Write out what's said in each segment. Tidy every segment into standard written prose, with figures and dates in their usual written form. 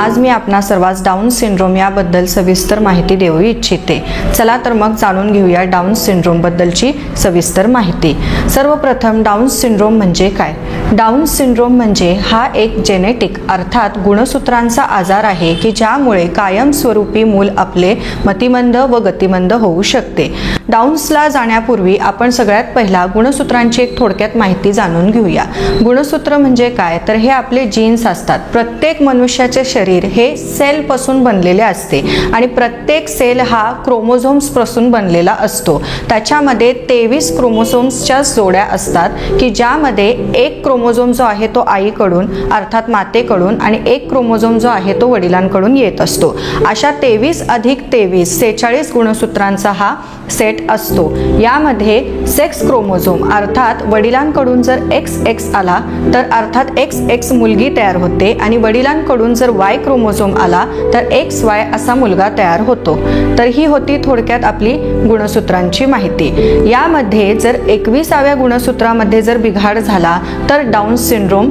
आज मी आपणा सर्वांस down syndrome याबद्दल सविस्तर माहिती देऊ इच्छिते। चला तर मग जाणून घेऊया डाऊन सिंड्रोम बद्दलची सविस्तर माहिती। सर्वप्रथम डाऊन सिंड्रोम म्हणजे काय? डाऊन सिंड्रोम म्हणजे हा एक जेनेटिक अर्थात गुणसूत्रांचा आजार आहे की ज्यामुळे कायमस्वरूपी मूल आपले मतिमंद व गतिमंद होऊ शकते। डाऊन्सला जाण्यापूर्वी आपण सगळ्यात पहिला गुणसूत्रांची एक थोडक्यात माहिती जाणून घेऊया। गुणसूत्र म्हणजे काय तर हे आपले जीन्स असतात। प्रत्येक मनुष्याचे शरीर हे सेल पासून बनलेले असते आणि प्रत्येक सेल हा क्रोमोझोम्स पासून बनलेला असतो। त्याच्यामध्ये 23 क्रोमोझोम्सच्या जोड्या असतात की ज्यामध्ये एक क्रोमोझोम जो आहे तो आईकडून अर्थात मातेकडून आणि एक क्रोमोझोम जो आहे तो वडिलांकडून येत असतो। अशा 23 अधिक 23 46 गुणसूत्रांचा हा सेट असतो। यामध्ये सेक्स क्रोमोझोम अर्थात वडिलांकडून जर XX आला तर अर्थात XX मुलगी तयार होते आणि वडिलांकडून जर Y क्रोमोझोम आला तर XY असा मुलगा तयार होतो। तर ही होती थोडक्यात आपली गुणसूत्रांची माहिती। यामध्ये जर 21व्या गुणसूत्रामध्ये जर बिघाड झाला तर डाऊन सिंड्रोम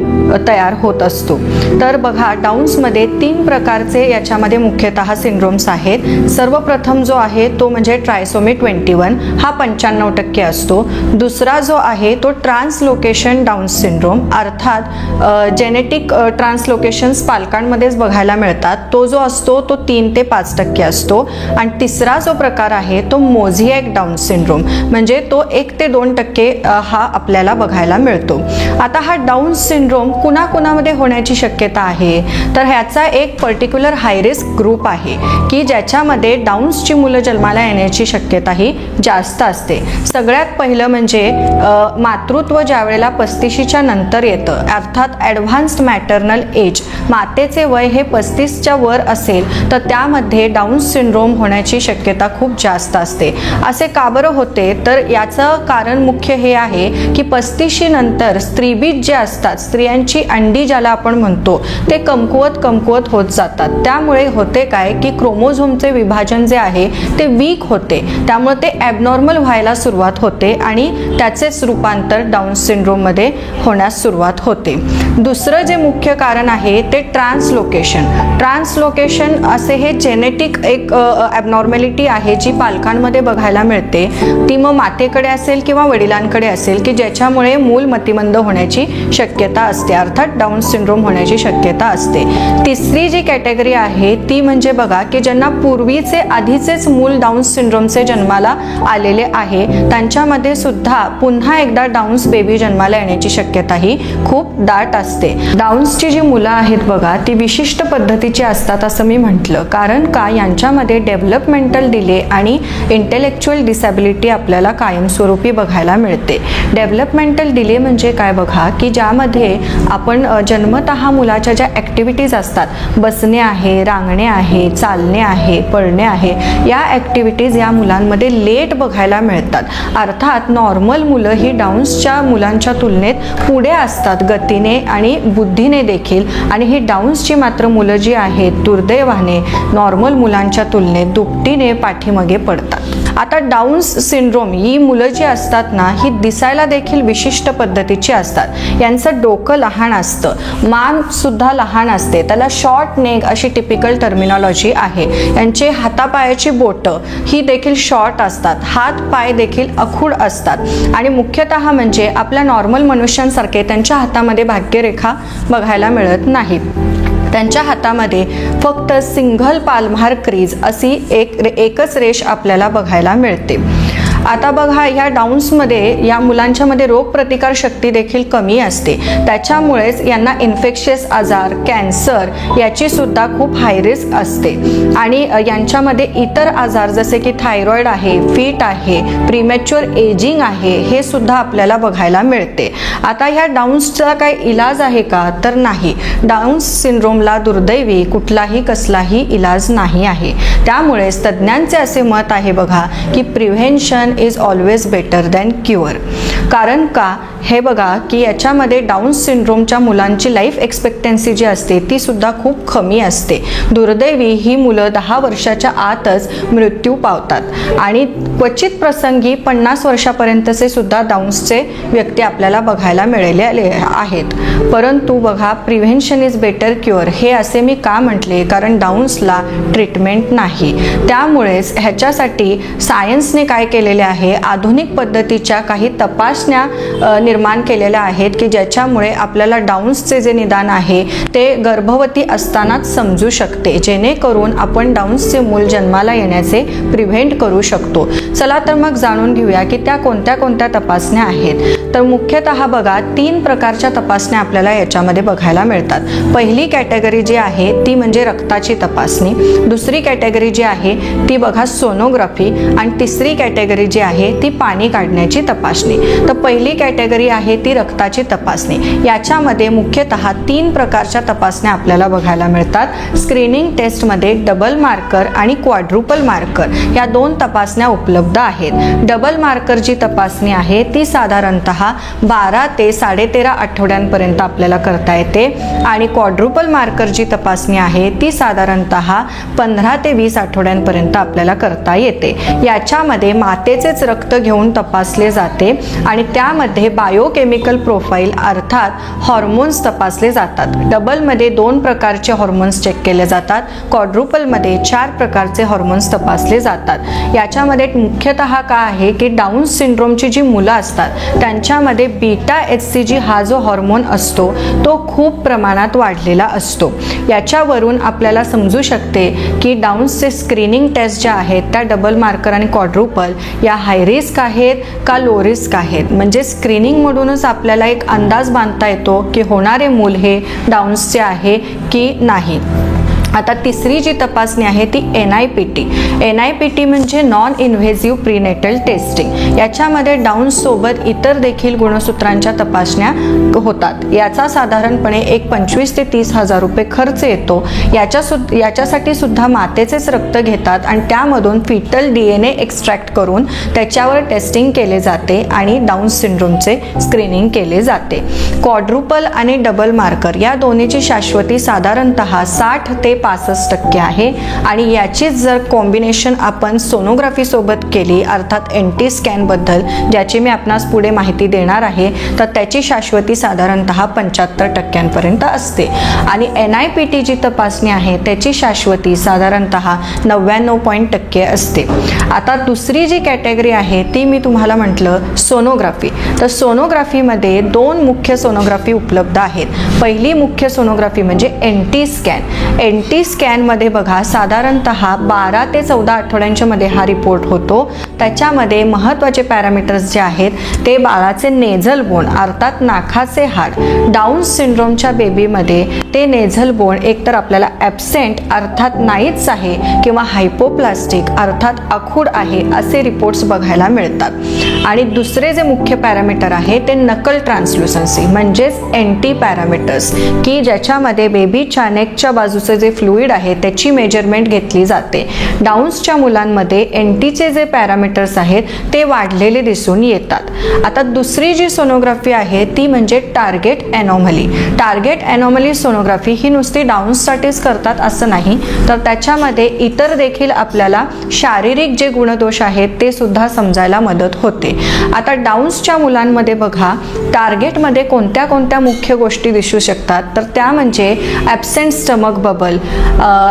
तयार होत असतो। तर बघा डाऊन्समध्ये 3 प्रकारचे याच्यामध्ये मुख्यतः सिंड्रोम्स आहेत। सर्वप्रथम जो आहे तो म्हणजे ट्रायसोमी 21 हा 95% असतो। दुसरा जो आहे तो ट्रान्सलोकेशन डाऊन सिंड्रोम अर्थात जेनेटिक ट्रान्सलोकेशन्स पालकांमध्येच बघायला मिळतात। तो जो असतो तो 3 ते 5% असतो। आणि तिसरा जो प्रकार आहे तो मोझॅक डाऊन सिंड्रोम म्हणजे तो 1 ते 2% हा आपल्याला बघायला मिळतो। आता हा डाऊन सिंड्रोम कुणाकुणामध्ये होण्याची शक्यता आहे तर ह्याचा एक पर्टिक्युलर हाय रिस्क ग्रुप आहे की ज्याच्यामध्ये डाऊन्सची मुलं जन्माला येण्याची शक्यता ही जास्त असते। सगळ्यात पहिलं म्हणजे मातृत्व ज्यावेळेला 35च्या नंतर येतं अर्थात ॲडव्हान्स्ड मॅटर्नल एज मातेचे वय हे 35च्या वर असेल तर त्यामध्ये डाऊन सिंड्रोम होण्याची शक्यता खूप जास्त असते। असे का बरं होते तर याचं कारण मुख्य हे आहे की 35 नंतर स्त्रीबीज जे असतात स्त्रियांची अंडी ज्याला आपण म्हणतो ते कमकुवत होत जातात। त्यामुळे होते काय की क्रोमोझोमचे विभाजन जे आहे ते वीक होते। त्यामुळे ते ॲबनॉर्मल व्हायला सुरुवात होते आणि त्याचेच रूपांतर डाऊन सिंड्रोम मध्ये होण्यास सुरुवात होते। दुसरं जे मुख्य कारण आहे ते ट्रान्सलोकेशन असे हे जेनेटिक एक ॲबनॉर्मॅलिटी आहे जी पालकांमध्ये बघायला मिळते। ती मग मातेकडे असेल किंवा वडिलांकडे असेल की ज्याच्यामुळे मूल मतिमंद होण्याची शक्यता असते अर्थात डाऊन सिंड्रोम होण्याची शक्यता असते। तिसरी जी कॅटेगरी आहे ती म्हणजे बघा की ज्यांना पूर्वीचे आधीचेच मूल डाऊन सिंड्रोमचे जन्माला आलेले आहे त्यांच्यामध्ये सुद्धा पुन्हा एकदा डाऊन्स बेबी जन्माला येण्याची शक्यता ही खूप दाट असते। डाऊन्सची जी मुलं आहेत बघा ती विशिष्ट पद्धतीची असतात असं मी म्हटलं कारण का यांच्यामध्ये डेव्हलपमेंटल डिले आणि इंटेलेक्च्युअल डिसॅबिलिटी आपल्याला कायमस्वरूपी बघायला मिळते। डेव्हलपमेंटल डिले म्हणजे काय बघा की ज्यामध्ये आपण जन्मतः मुलाच्या ज्या ॲक्टिव्हिटीज असतात बसणे आहे, रांगणे आहे, चालणे आहे, पळणे आहे या ॲक्टिव्हिटीज या मुलांमध्ये लेट बघायला मिळतात। अर्थात नॉर्मल मुलं ही डाऊन्सच्या मुलांच्या तुलनेत पुढे असतात गतीने आणि बुद्धीने देखील आणि ही डाऊन्सची मात्र मुलं जी आहेत दुर्दैवाने नॉर्मल मुलांच्या तुलनेत दुपटीने पाठीमागे पडतात। आता डाऊन्स सिंड्रोम ही मुलं जी असतात ना ही दिसायला देखील विशिष्ट पद्धतीची असतात। यांचं डोकं लहान असतं, मान सुद्धा लहान असते, त्याला शॉर्ट नेक अशी टिपिकल टर्मिनॉलॉजी आहे। यांचे हातापायाची बोटं ही देखील शॉर्ट असतात, हात पाय देखील अखूड असतात आणि मुख्यतः म्हणजे आपल्या नॉर्मल मनुष्यांसारखे त्यांच्या हातामध्ये भाग्यरेखा बघायला मिळत नाहीत। त्यांच्या हातामध्ये फक्त सिंगल पाल्मार क्रीज अशी एकच रेष आपल्याला बघायला मिळते। आता बघा ह्या डाऊन्समध्ये या मुलांच्यामध्ये रोगप्रतिकार शक्ती देखील कमी असते। त्याच्यामुळेच यांना इन्फेक्शियस आजार कॅन्सर याची सुद्धा खूप हाय रिस्क असते आणि यांच्यामध्ये इतर आजार जसे की थायरॉइड आहे, फिट आहे, प्रीमॅच्युअर एजिंग आहे हे सुद्धा आपल्याला बघायला मिळते। आता ह्या डाऊन्सचा काही इलाज आहे का तर नाही। डाऊन्स सिंड्रोमला दुर्दैवी कुठलाही कसलाही इलाज नाही आहे। त्यामुळे तज्ज्ञांचे असे मत आहे बघा की prevention is always better than cure. कारण का हे बघा की याच्यामध्ये डाऊन सिंड्रोमच्या मुलांची लाईफ एक्सपेक्टन्सी जी असते ती सुद्धा खूप कमी असते. दुर्दैवी ही मुलं 10 वर्षाच्या आतच मृत्यू पावतात आणि क्वचित प्रसंगी 50 वर्षापर्यंतचे सुद्धा डाऊन्सचे व्यक्ती आपल्याला बघायला मिळाले आहेत. परंतु बघा, प्रिव्हेन्शन इज बेटर क्युअर हे असे मी का म्हटले, कारण डाऊन्सला ट्रीटमेंट नाही. त्यामुळेच ह्याच्यासाठी सायन्सने काय केलेले आहे, आधुनिक पद्धतीच्या काही तपासण्या निर्माण केलेल्या आहेत की ज्याच्यामुळे आपल्याला डाऊन्सचे जे निदान आहे ते गर्भवती असतानाच समजू शकते, जेणेकरून आपण डाऊन्सचे मूल जन्माला येण्याचे प्रिव्हेंट करू शकतो. चला तर मग जाणून घेऊया की त्या कोणत्या कोणत्या तपासण्या आहेत. तर मुख्यतः बघा 3 प्रकारच्या तपासण्या आपल्याला याच्यामध्ये बघायला मिळतात. पहिली कॅटेगरी जी आहे ती म्हणजे रक्ताची तपासणी, दुसरी कॅटेगरी जी आहे ती बघा सोनोग्राफी आणि तिसरी कॅटेगरी जी आहे ती पाणी काढण्याची तपासणी. तर पहिली कॅटेगरी आहे ती रक्ताची तपासणी. याच्यामध्ये मुख्यतः 3 प्रकारच्या तपासण्या आपल्याला बघायला मिळतात. स्क्रीनिंग टेस्टमध्ये डबल मार्कर आणि क्वाड्रुपल मार्कर या 2 तपासण्या उपलब्ध आहेत. डबल मार्कर जी तपासणी आहे ती साधारणतः 12 ते 13.5 आठवड्यांपर्यंत आपल्याला करता येते आणि क्वाड्रुपल मार्कर जी तपासणी आहे ती साधारणतः 15 ते 20 आठवड्यांपर्यंत आपल्याला करता येते. याच्यामध्ये मातेचेच रक्त घेऊन तपासले जाते आणि त्यामध्ये बायोकेमिकल प्रोफाईल अर्थात हॉर्मोन्स तपासले जातात. डबलमध्ये 2 प्रकारचे हॉर्मोन्स चेक केले जातात, क्वाड्रुपलमध्ये 4 प्रकारचे हॉर्मोन्स तपासले जातात. याच्यामध्ये मुख्यतः काय आहे की डाऊन सिंड्रोमची जी मुलं असतात त्यांच्यामध्ये बीटा HCG हा जो हॉर्मोन असतो तो खूप प्रमाणात वाढलेला असतो. याच्यावरून आपल्याला समजू शकते की डाऊन्सचे स्क्रीनिंग टेस्ट ज्या आहेत त्या डबल मार्कर आणि क्वाड्रुपल या हाय रिस्क आहेत का लो रिस्क आहेत. म्हणजे स्क्रीनिंगमधूनच आपल्याला एक अंदाज बांधता येतो की होणारे मूल हे डाऊन्सचे आहे की नाही. आता तिसरी जी तपासणी आहे ती NIPT. NIPT म्हणजे नॉन इन्व्हेसिव्ह प्रीनेटल टेस्टिंग. याच्यामध्ये डाऊन्स सोबत इतर देखील गुणसूत्रांच्या तपासण्या होतात. याचा साधारणपणे एक 25 ते 30 हजार रुपये खर्च येतो. याच्यासाठी सुद्धा मातेचेच रक्त घेतात आणि त्यामधून फिटल DNA एक्स्ट्रॅक्ट करून त्याच्यावर टेस्टिंग केले जाते आणि डाऊन सिंड्रोमचे स्क्रीनिंग केले जाते. क्वाड्रुपल आणि डबल मार्कर या दोन्हीची शाश्वती साधारणतः 60 ते 65% आहे आणि याचीच जर कॉम्बिनेशन आपण सोनोग्राफी सोबत केली अर्थात NT स्कॅन बद्दल ज्याची मी आपणास पुढे माहिती देणार आहे तर त्याची शाश्वती साधारणतः 75% असते आणि NIPT जी तपासणी आहे त्याची शाश्वती साधारणतः 99% असते. आता दुसरी जी कॅटेगरी आहे ती मी तुम्हाला म्हटलं सोनोग्राफी. तर सोनोग्राफीमध्ये 2 मुख्य सोनोग्राफी उपलब्ध आहेत. पहिली मुख्य सोनोग्राफी म्हणजे NT स्कॅन. NT स्कॅनमध्ये बघा साधारणतः 12 ते 14 आठवड्यांच्या मध्ये हा रिपोर्ट होतो. त्याच्यामध्ये महत्त्वाचे पॅरामीटर्स जे आहेत ते बाळाचे नेझल बोन अर्थात नाकाचे हाड. डाऊन सिंड्रोमच्या बेबीमध्ये ते नेझल बोन एकतर आपल्याला ॲब्सेंट अर्थात नाहीच आहे किंवा हायपोप्लास्टिक अर्थात आखूड आहे असे रिपोर्ट्स बघायला मिळतात. आणि दुसरे जे मुख्य पॅरामीटर आहे ते नकल ट्रान्सल्युसन्सी म्हणजेच NT पॅरामीटर्स की ज्याच्यामध्ये बेबीच्या नेकच्या बाजूचे जे फ्लुइड आहे त्याची मेजरमेंट घेतली जाते. डाऊन्सच्या मुलांमध्ये NTचे जे पॅरामीटर्स आहेत ते वाढलेले दिसून येतात. आता दुसरी जी सोनोग्राफी आहे ती म्हणजे target anomaly. Target anomaly sonography ही नुसती डाऊन्ससाठीच करतात असं नाही तर त्याच्यामध्ये इतर देखील आपल्याला शारीरिक जे गुणदोष आहेत ते सुद्धा समजायला मदत होते. आता डाऊन्सच्या मुलांमध्ये बघा टार्गेटमध्ये कोणत्या कोणत्या मुख्य गोष्टी दिसू शकतात तर त्या म्हणजे absent stomach bubble,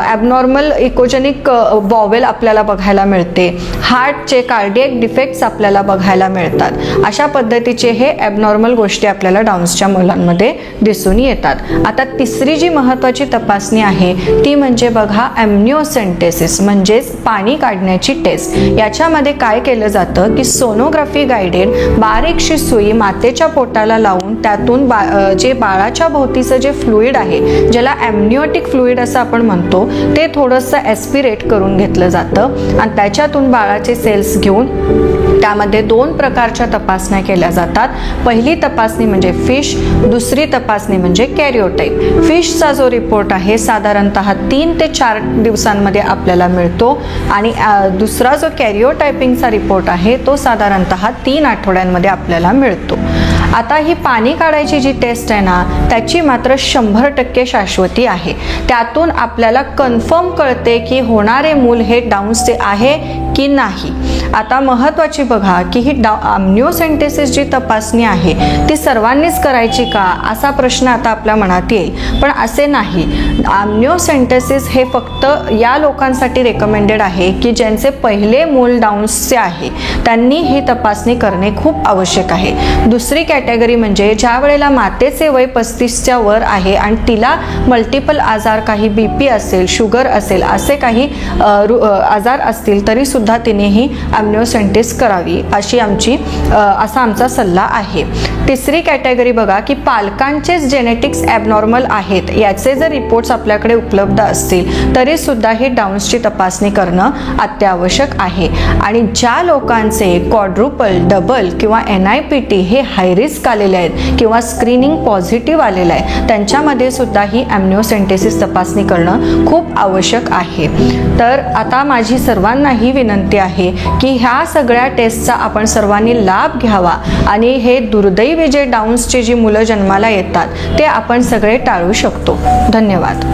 abnormal echogenic vowel आपल्याला बघायला मिळते, हार्टचे कार्डियक डिफेक्ट्स आपल्याला बघायला मिळतात. अशा पद्धतीचे हे ॲबनॉर्मल गोष्टी आपल्याला डाऊन्सच्या मुलांमध्ये दिसून येतात. आता तिसरी जी महत्त्वाची तपासणी आहे ती म्हणजे बघा ॲम्निओसेंटेसिस म्हणजेच पाणी काढण्याची टेस्ट. याच्यामध्ये काय केलं जातं की सोनोग्राफी गायडेड बारीकशी सुई मातेच्या पोटाला लावून त्यातून जे बाळाच्या भोवतीचं जे फ्लुइड आहे ज्याला ॲम्निओटिक फ्लुइड असं आपण म्हणतो ते थोडंसं ॲस्पिरेट करून घेतलं जातं आणि त्याच्यातून बाळाचे सेल्स घेऊन त्यामध्ये 2 प्रकारच्या तपासण्या केल्या जातात. पहिली तपासणी म्हणजे फिश, दुसरी तपासणी म्हणजे कॅरिओटाइप. फिशचा जो रिपोर्ट आहे साधारणतः 3 ते 4 दिवसांमध्ये आपल्याला मिळतो आणि दुसरा जो कॅरिओटाइपिंगचा रिपोर्ट आहे तो साधारणतः 3 आठवड्यांमध्ये आपल्याला मिळतो. आता ही पाणी काढायची जी टेस्ट आहे ना त्याची मात्र 100% शाश्वती आहे. त्यातून आपल्याला कन्फर्म कळते की होणारे मूल हे डाऊन्सचे आहे की नाही. आता महत्त्वाची बघा की ही आम्निओसेंटेसिस जी तपासणी आहे ती सर्वांनीच करायची का असा प्रश्न आता आपल्या मनात येईल, पण असे नाही. आम्निओसेंटेसिस हे फक्त या लोकांसाठी रेकमेंडेड आहे की ज्यांचे पहिले मूल डाऊन्सचे आहे, त्यांनी ही तपासणी करणे खूप आवश्यक आहे. दुसरी कॅटेगरी म्हणजे ज्या वेळेला मातेचे वय 35च्या वर आहे आणि तिला मल्टिपल आजार, काही BP असेल, शुगर असेल, असे काही आजार असतील तरी सुद्धा तिने ही आम्निओसेंटेसिस करावी असा आमचा सल्ला आहे. तिसरी कॅटेगरी बघा की पालकांचेच जेनेटिक्स ॲबनॉर्मल आहेत याचे जर रिपोर्ट्स आपल्याकडे उपलब्ध असतील तरी सुद्धा ही डाऊन्सची तपासणी करणं अत्यावश्यक आहे. आणि ज्या लोकांचे क्वाड्रुपल, डबल किंवा NIPT हे हाय रिस्क आलेले आहेत किंवा स्क्रीनिंग पॉझिटिव्ह आलेलं आहे त्यांच्यामध्ये सुद्धा ही आम्निओसेंटेसिस तपासणी करणं खूप आवश्यक आहे. तर आता माझी सर्वांना ही विनंती आहे की ह्या सगळ्या टेस्टचा आपण सर्वांनी लाभ घ्यावा आणि हे दुर्दैवी जे डाऊन्सची जी मुलं जन्माला येतात ते आपण सगळे टाळू शकतो. धन्यवाद.